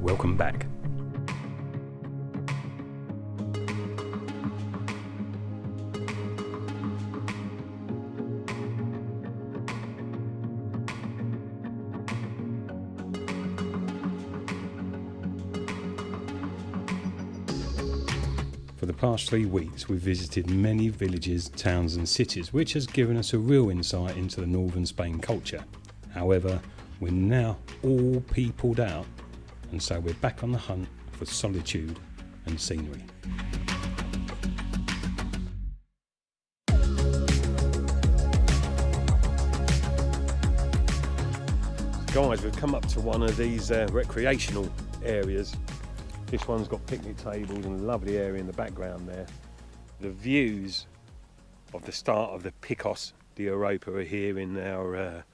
welcome back. For the past 3 weeks we've visited many villages, towns and cities, which has given us a real insight into the northern Spain culture. However, we're now all peopled out, and so we're back on the hunt for solitude and scenery. Guys, we've come up to one of these recreational areas. This one's got picnic tables and a lovely area in the background there. The views of the start of the Picos de Europa are here in our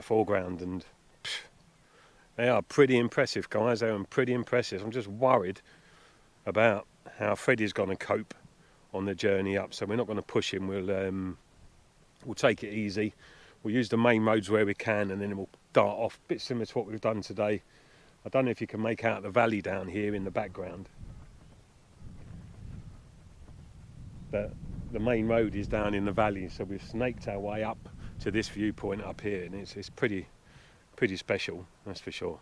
foreground, and they are pretty impressive, guys. They are pretty impressive. I'm just worried about how Freddie's going to cope on the journey up, so we're not going to push him. We'll take it easy. We'll use the main roads where we can, and then we'll dart off, a bit similar to what we've done today. I don't know if you can make out the valley down here in the background, but the main road is down in the valley, so we've snaked our way up to this viewpoint up here, and it's pretty special, that's for sure.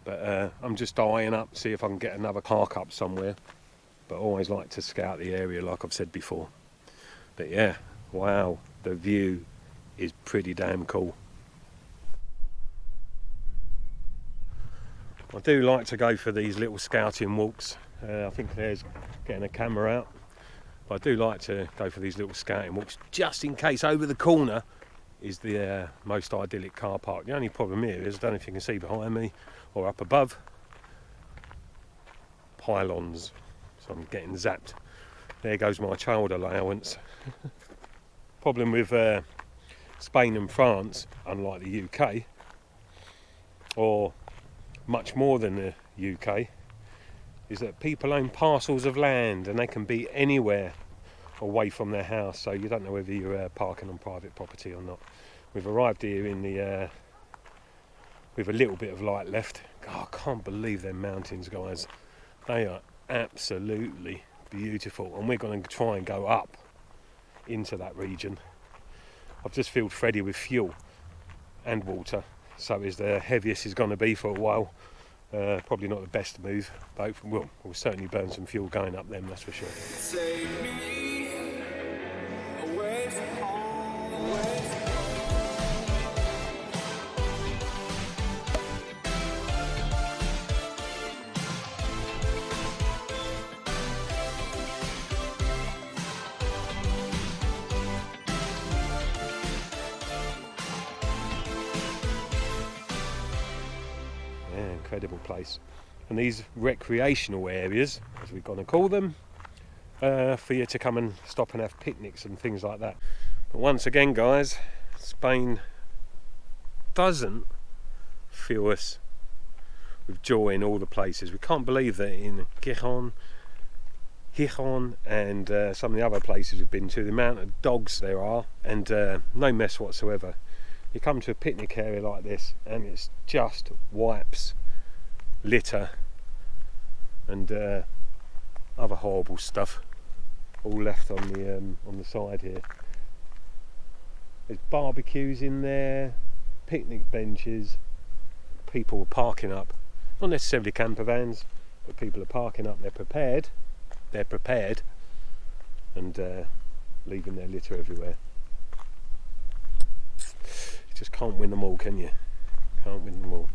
But I'm just eyeing up, see if I can get another park up somewhere, but I always like to scout the area like I've said before. But yeah, wow, the view is pretty damn cool. I do like to go for these little scouting walks. I think Claire's getting a camera out. But I do like to go for these little scouting walks just in case over the corner is the most idyllic car park. The only problem here is, I don't know if you can see behind me or up above, pylons. So I'm getting zapped. There goes my child allowance. Problem with Spain and France, unlike the UK, or much more than the UK, is that people own parcels of land and they can be anywhere away from their house, so you don't know whether you're parking on private property or not. We've arrived here in the with a little bit of light left. God, I can't believe them mountains, guys. They are absolutely beautiful, and we're going to try and go up into that region. I've just filled Freddie with fuel and water, so is the heaviest he's going to be for a while. Probably not the best move, but we'll certainly burn some fuel going up them, that's for sure. Take me away from home, away from incredible place. And these recreational areas, as we're going to call them, for you to come and stop and have picnics and things like that. But once again, guys, Spain doesn't fill us with joy in all the places. We can't believe that in Gijón and some of the other places we've been to, the amount of dogs there are, and no mess whatsoever. You come to a picnic area like this and it's just wipes, litter and other horrible stuff all left on the side here. There's barbecues in there, picnic benches, people are parking up, not necessarily camper vans, but people are parking up, they're prepared and leaving their litter everywhere. You just can't win them all, can you? Can't win them all.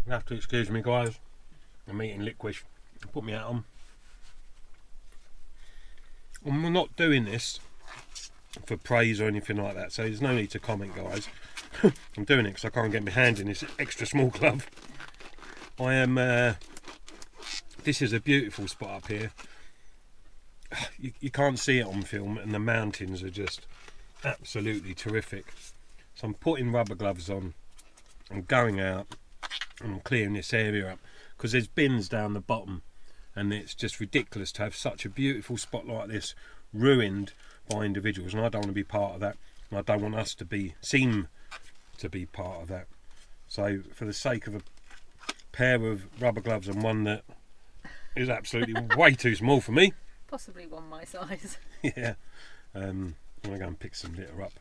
You have to excuse me, guys. I'm eating licorice. Put me out on. I'm not doing this for praise or anything like that, so there's no need to comment, guys. I'm doing it because I can't get my hand in this extra small glove. I am. This is a beautiful spot up here. You can't see it on film, and the mountains are just absolutely terrific. So I'm putting rubber gloves on. I'm going out and I'm clearing this area up because there's bins down the bottom, and it's just ridiculous to have such a beautiful spot like this ruined by individuals, and I don't want to be part of that, and I don't want us to seem to be part of that. So for the sake of pair of rubber gloves and one that is absolutely way too small for me. Possibly one my size. Yeah. I'm going to go and pick some litter up.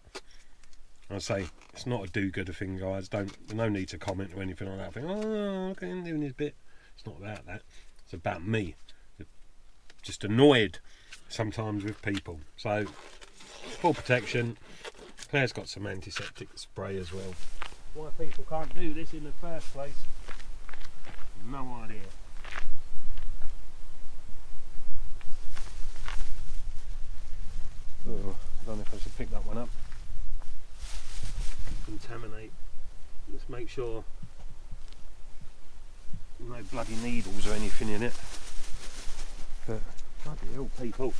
I'll say it's not a do-gooder thing, guys. No need to comment or anything like that. Think, oh, look at him doing his bit. It's not about that. It's about me. Just annoyed sometimes with people. So, full protection. Claire's got some antiseptic spray as well. Why people can't do this in the first place? No idea. Oh, I don't know if I should pick that one up. Contaminate. Let's make sure no bloody needles or anything in it. But bloody hell, people.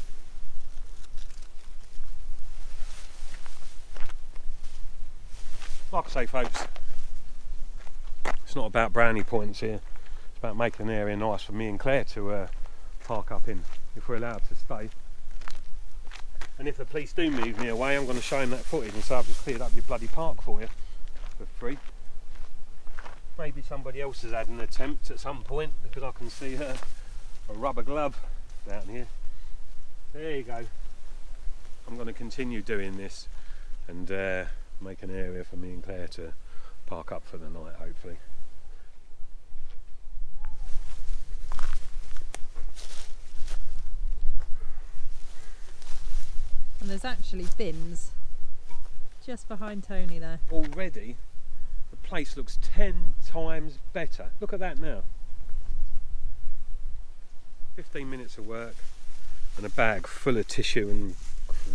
Like I say, folks, it's not about brownie points here. It's about making an area nice for me and Claire to park up in, if we're allowed to stay. And if the police do move me away, I'm going to show them that footage and say I've just cleared up your bloody park for you for free. Maybe somebody else has had an attempt at some point, because I can see a rubber glove down here. There you go. I'm going to continue doing this and make an area for me and Claire to park up for the night, hopefully. And there's actually bins just behind Tony there. Already the place looks 10 times better. Look at that now. 15 minutes of work and a bag full of tissue and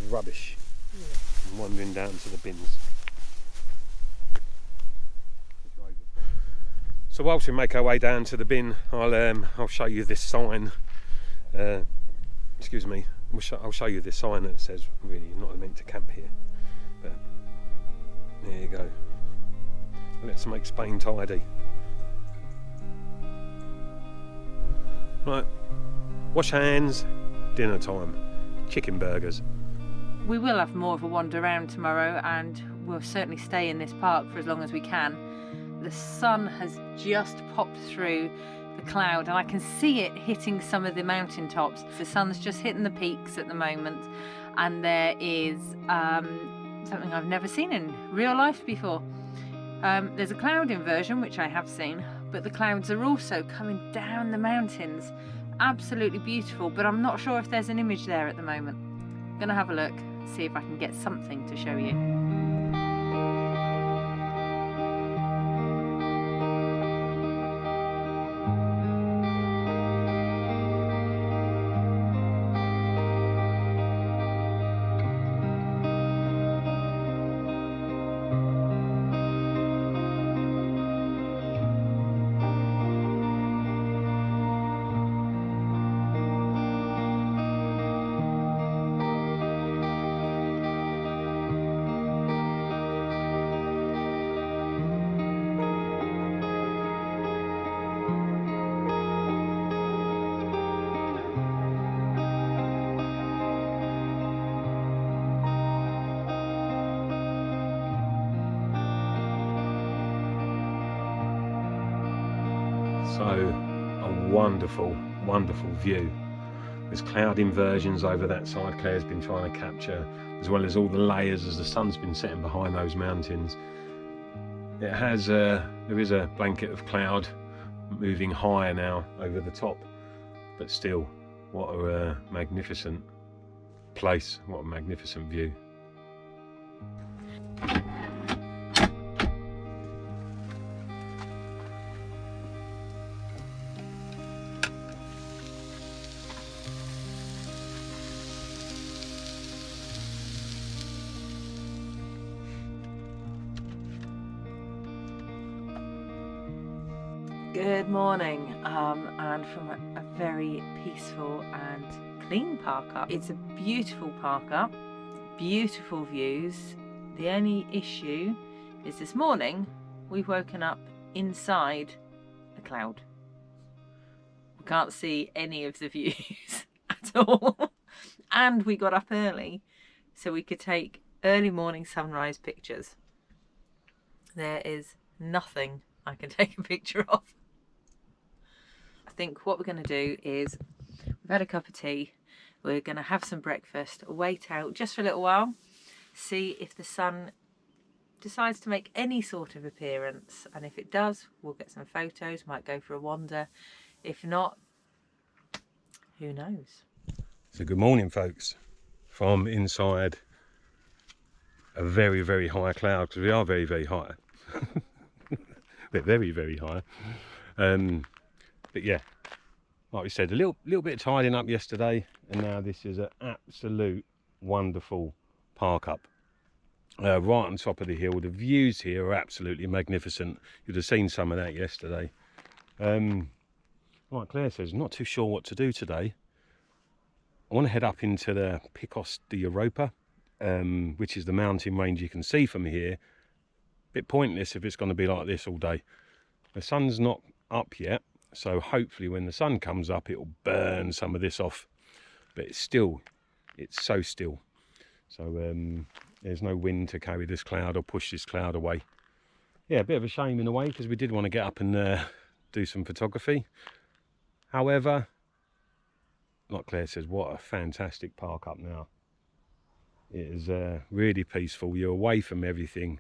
rubbish. Yeah. And wandering down to the bins. So whilst we make our way down to the bin, I'll show you this sign. Excuse me. I'll show you this sign that says really you're not meant to camp here. But there you go. Let's make Spain tidy. Right. Wash hands. Dinner time. Chicken burgers. We will have more of a wander around tomorrow, and we'll certainly stay in this park for as long as we can. The sun has just popped through the cloud and I can see it hitting some of the mountain tops. The sun's just hitting the peaks at the moment, and there is something I've never seen in real life before. There's a cloud inversion, which I have seen, but the clouds are also coming down the mountains. Absolutely beautiful, but I'm not sure if there's an image there at the moment. I'm gonna have a look, see if I can get something to show you. So a wonderful, wonderful view. There's cloud inversions over that side Claire's been trying to capture, as well as all the layers as the sun's been setting behind those mountains. It has there is a blanket of cloud moving higher now over the top, but still, what a magnificent place, what a magnificent view. Good morning, and from a very peaceful and clean park up. It's a beautiful park up, beautiful views. The only issue is this morning we've woken up inside a cloud. We can't see any of the views at all. And we got up early so we could take early morning sunrise pictures. There is nothing I can take a picture of. think what we're going to do is, we've had a cup of tea, we're going to have some breakfast, wait out just for a little while, see if the sun decides to make any sort of appearance, and if it does, we'll get some photos, might go for a wander. If not, who knows. So good morning, folks, from inside a very, very high cloud, because we are very, very high. We're very, very high. But yeah, like we said, a little bit of tidying up yesterday, and now this is an absolute wonderful park up. Right on top of the hill. The views here are absolutely magnificent. You'd have seen some of that yesterday. Like Claire says, not too sure what to do today. I want to head up into the Picos de Europa, which is the mountain range you can see from here. Bit pointless if it's going to be like this all day. The sun's not up yet, so hopefully when the sun comes up it'll burn some of this off, but it's so still. So there's no wind to carry this cloud or push this cloud away. Yeah, a bit of a shame in a way, because we did want to get up and do some photography. However, like Claire says, what a fantastic park up now. It is really peaceful. You're away from everything.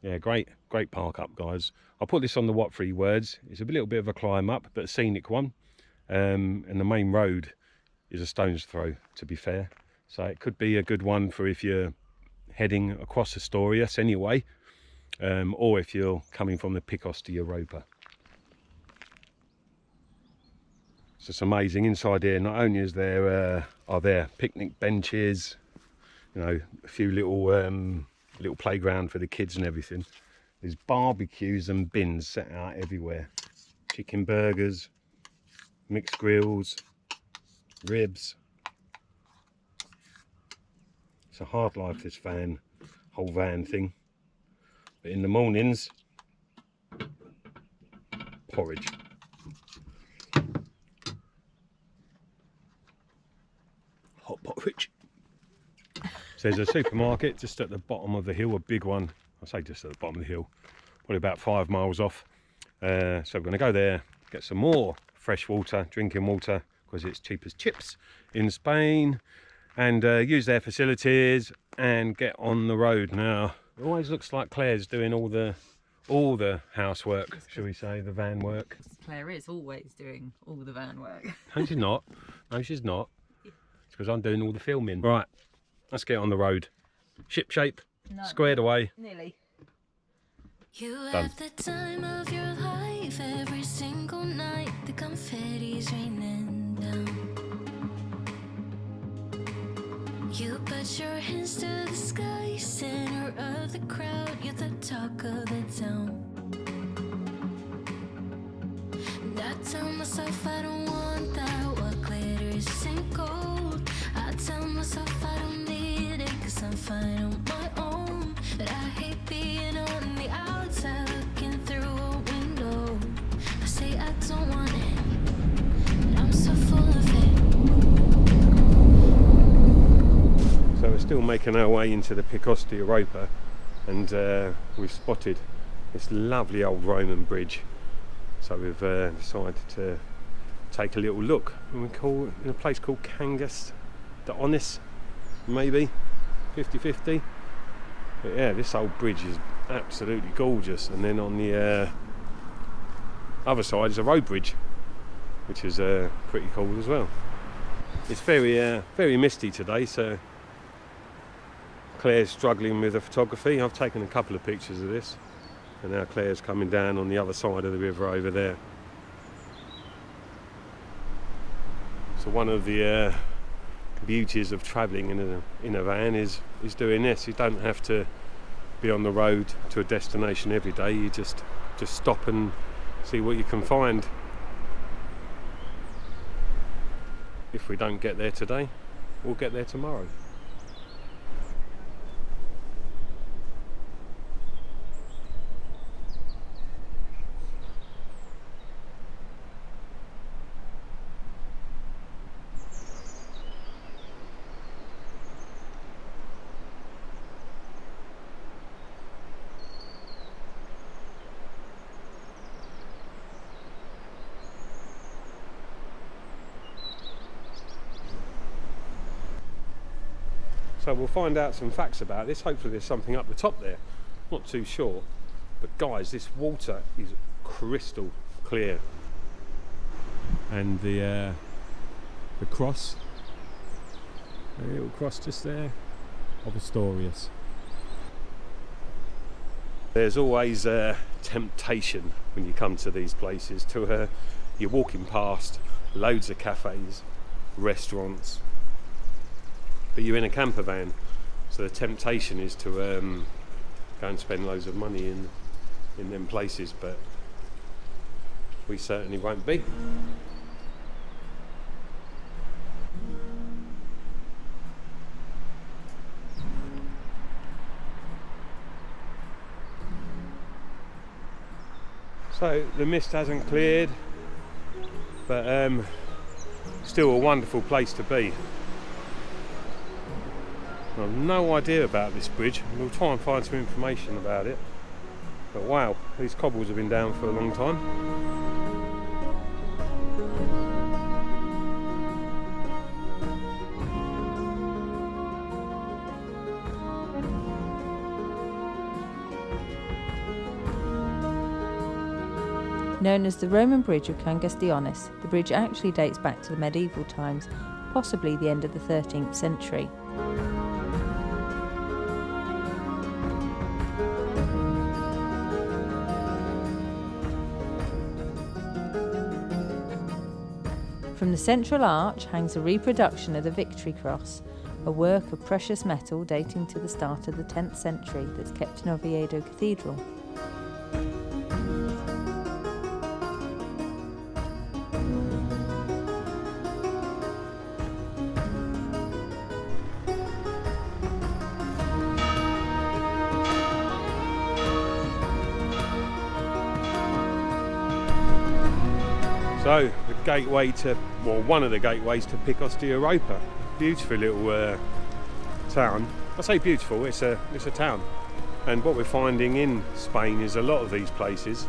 Yeah, great park up, guys. I'll put this on the what 3 words. It's a little bit of a climb up, but a scenic one. And the main road is a stone's throw, to be fair. So it could be a good one for if you're heading across Asturias anyway, or if you're coming from the Picos de Europa. So it's amazing inside here. Not only is there are there picnic benches, you know, a few little playground for the kids and everything. There's barbecues and bins set out everywhere. Chicken burgers, mixed grills, ribs. It's a hard life, this whole van thing. But in the mornings, porridge. Hot porridge. So there's a supermarket just at the bottom of the hill, a big one. I say just at the bottom of the hill, probably about 5 miles off. So we're going to go there, get some more fresh water, drinking water, because it's cheap as chips in Spain, and use their facilities and get on the road. Now, it always looks like Claire's doing all the housework, shall we say, the van work. Claire is always doing all the van work. No, she's not. No, she's not. It's because I'm doing all the filming. Right, let's get on the road. Ship shape, squared away. Nearly. You have the time of your life every single night. The confetti's raining down. You put your hands to the sky, center of the crowd. You're the talk of the town. And I tell myself I don't want that. What glitters isn't gold. I tell myself I don't need it, 'cause I'm fine on my own. But I hate being on the outside looking through a window. I say I don't want it, but I'm so full of it. So we're still making our way into the Picos de Europa, and we've spotted this lovely old Roman bridge. So we've decided to take a little look. And we call in a place called Cangas, the Onis, maybe 50-50. But yeah, this old bridge is absolutely gorgeous. And then on the other side is a road bridge, which is pretty cool as well. It's very misty today, so Claire's struggling with the photography. I've taken a couple of pictures of this, and now Claire's coming down on the other side of the river over there. So one of the beauties of travelling in a van is doing this. You don't have to be on the road to a destination every day. You just stop and see what you can find. If we don't get there today, we'll get there tomorrow. So we'll find out some facts about this. Hopefully there's something up the top there. Not too sure. But guys, this water is crystal clear. And the cross, a little cross just there, of Astorius. There's always a temptation when you come to these places to you're walking past loads of cafes, restaurants, but you're in a camper van, so the temptation is to go and spend loads of money in them places, but we certainly won't be. So the mist hasn't cleared, but still a wonderful place to be. I've no idea about this bridge. We'll try and find some information about it. But wow, these cobbles have been down for a long time. Known as the Roman Bridge of Cangas de Onis, the bridge actually dates back to the medieval times, possibly the end of the 13th century. From the central arch hangs a reproduction of the Victory Cross, a work of precious metal dating to the start of the 10th century that's kept in Oviedo Cathedral. So the gateway to, well, one of the gateways to Picos de Europa. Beautiful little town. I say beautiful, it's a town. And what we're finding in Spain is a lot of these places,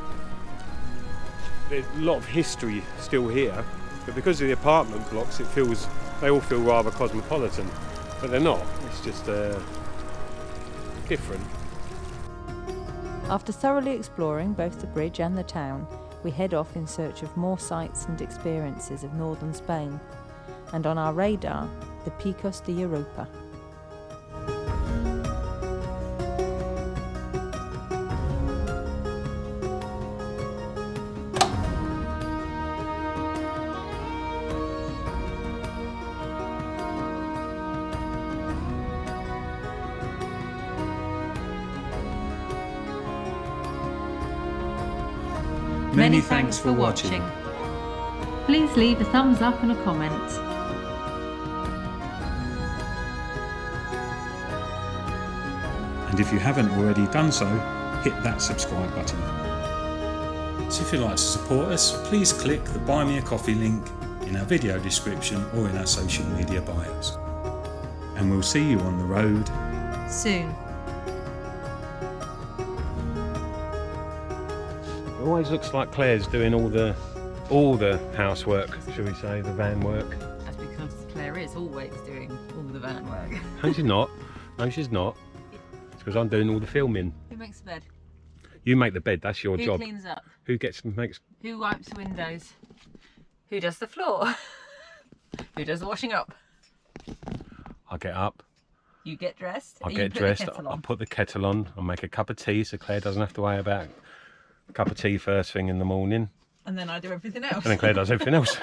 there's a lot of history still here, but because of the apartment blocks, they all feel rather cosmopolitan, but they're not. It's just different. After thoroughly exploring both the bridge and the town, we head off in search of more sights and experiences of northern Spain, and on our radar, the Picos de Europa. Many thanks for watching. Please leave a thumbs up and a comment. And if you haven't already done so, hit that subscribe button. So if you'd like to support us, please click the Buy Me a Coffee link in our video description or in our social media bios. And we'll see you on the road Soon. It always looks like Claire's doing all the housework, shall we say, the van work. That's because Claire is always doing all the van work. No, she's not. No, she's not. It's because I'm doing all the filming. Who makes the bed? You make the bed, that's your Who job. cleans up? Who makes... Who wipes the windows? Who does the floor? Who does the washing up? I get up, You get dressed. I and get you put dressed, The kettle I on. put the kettle on, I make a cup of tea so Claire doesn't have to worry about a cup of tea first thing in the morning. And then I do everything else. And then Claire does everything else.